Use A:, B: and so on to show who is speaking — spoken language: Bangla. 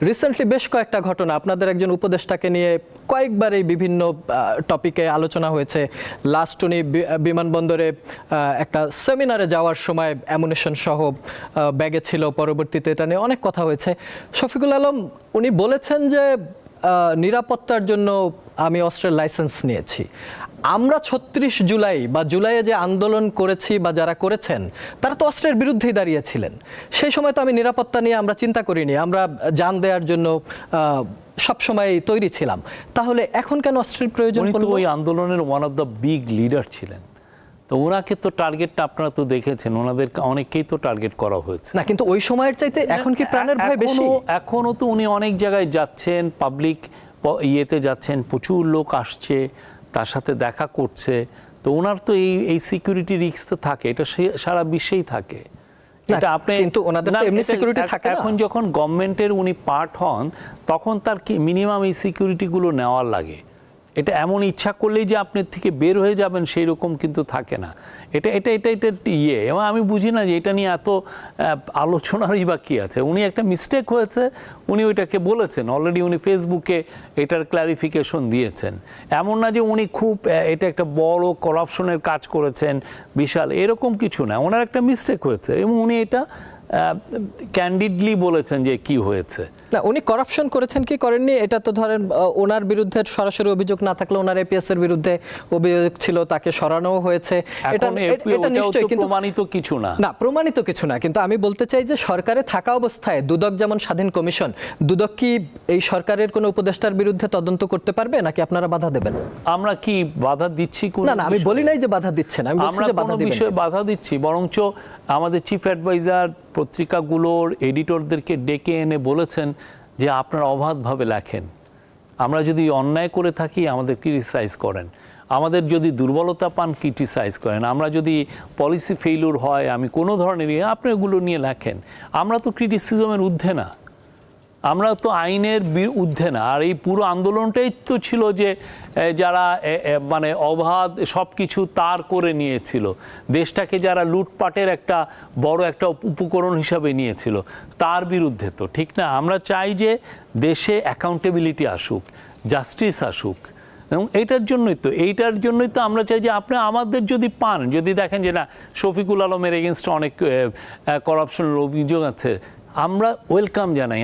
A: রিসেন্টলি বেশ কয়েকটা ঘটনা আপনাদের একজন উপদেষ্টাকে নিয়ে কয়েকবার এই বিভিন্ন টপিকে আলোচনা হয়েছে। লাস্ট উনি বিমানবন্দরে একটা সেমিনারে যাওয়ার সময় অ্যামুনিশন সহ ব্যাগে ছিল, পরবর্তীতে এটা নিয়ে অনেক কথা হয়েছে। শফিকুল আলম উনি বলেছেন যে নিরাপত্তার জন্য আমি অস্ত্রের লাইসেন্স নিয়েছি। আমরা ৩৬ জুলাই বা জুলাইয়ে যে আন্দোলন করেছি বা যারা করেছেন তারা তো অস্ত্রের বিরুদ্ধেই দাঁড়িয়েছিলেন। সেই সময় তো আমি নিরাপত্তা নিয়ে আমরা চিন্তা করিনি, আমরা জান দেওয়ার জন্য সবসময় তৈরি ছিলাম। তাহলে এখন কেন অস্ত্রের প্রয়োজন?
B: ওই আন্দোলনের one of the big leader ছিলেন, তো ওনাকে তো টার্গেটটা আপনারা তো দেখেছেন, ওনাদের অনেককেই তো টার্গেট করা হয়েছে
A: না, কিন্তু ওই সময়ের চাইতে এখন কি প্রাণের ভয় বেশি?
B: এখনো তো উনি অনেক জায়গায় যাচ্ছেন, পাবলিক ইয়েতে যাচ্ছেন, প্রচুর লোক আসছে, তার সাথে দেখা করছে, তো ওনার তো এই সিকিউরিটি রিস্ক তো থাকে, এটা সারা বিশ্বেই থাকে। এটা আপনি
A: কিন্তু ওনাদের তো এমনি সিকিউরিটি থাকে না।
B: এখন যখন গভর্নমেন্টের উনি পার্ট হন তখন তার কি মিনিমাম এই সিকিউরিটিগুলো নেওয়ার লাগে। এটা এমন ইচ্ছা করলেই যে আপনার থেকে বের হয়ে যাবেন সেই রকম কিন্তু থাকে না। এটা ইয়ে, এবং আমি বুঝি না যে এটা নিয়ে এত আলোচনারই বা কী আছে। উনি একটা মিস্টেক হয়েছে, উনি ওইটাকে বলেছেন অলরেডি, উনি ফেসবুকে এটার ক্লারিফিকেশন দিয়েছেন। এমন না যে উনি খুব এটা একটা বড় করাপশনের কাজ করেছেন বিশাল, এরকম কিছু না। ওনার একটা মিস্টেক হয়েছে এবং উনি এটা ক্যান্ডিডলি বলেছেন যে কি হয়েছে।
A: না, উনি করাপশন করেছেন কি করেননি এটা তো ধরেন ওনার বিরুদ্ধে সরাসরি অভিযোগ না থাকলে ওনার এপিএস এর বিরুদ্ধে অভিযোগ ছিল, তাকে সরানো হয়েছে।
B: এটা নিশ্চয়ই প্রমাণিত কিছু না।
A: না, প্রমাণিত কিছু না, কিন্তু আমি বলতে চাই যে সরকারে থাকা অবস্থায় দুদক যেমন স্বাধীন কমিশন, দুদক কি এই সরকারের কোনো উপদেষ্টার বিরুদ্ধে তদন্ত করতে পারবে নাকি আপনারা বাধা দেবেন?
B: আমরা কি বাধা দিচ্ছি?
A: না, আমি বলি নাই যে বাধা দিচ্ছেন, আমি বলছি যে বাধা দিবেন।
B: বিষয়ে বাধা দিচ্ছি, বরঞ্চ আমাদের চিফ অ্যাডভাইজার পত্রিকাগুলোর এডিটরদেরকে ডেকে এনে বলেছেন যে আপনারা অবাধভাবে লেখেন, আমরা যদি অন্যায় করে থাকি আমাদের ক্রিটিসাইজ করেন, আমাদের যদি দুর্বলতা পান ক্রিটিসাইজ করেন, আমরা যদি পলিসি ফেইলিউর হয় আমি কোনো ধরনের আপনি এগুলো নিয়ে লেখেন। আমরা তো ক্রিটিসিজমের ঊর্ধ্বে না, আমরা তো আইনের ঊর্ধ্বে না। আর এই পুরো আন্দোলনটাই তো ছিল যে যারা মানে অবাধ সব কিছু তার করে নিয়েছিল, দেশটাকে যারা লুটপাটের একটা বড় একটা উপকরণ হিসাবে নিয়েছিল, তার বিরুদ্ধে তো ঠিক না। আমরা চাই যে দেশে অ্যাকাউন্টেবিলিটি আসুক, জাস্টিস আসুক, এবং এইটার জন্যই তো আমরা চাই যে আপনি আমাদের যদি পান, যদি দেখেন যে না শফিকুল আলমের এগেনস্টে অনেক করাপশনের অভিযোগ আছে, আমরা ওয়েলকাম জানাই।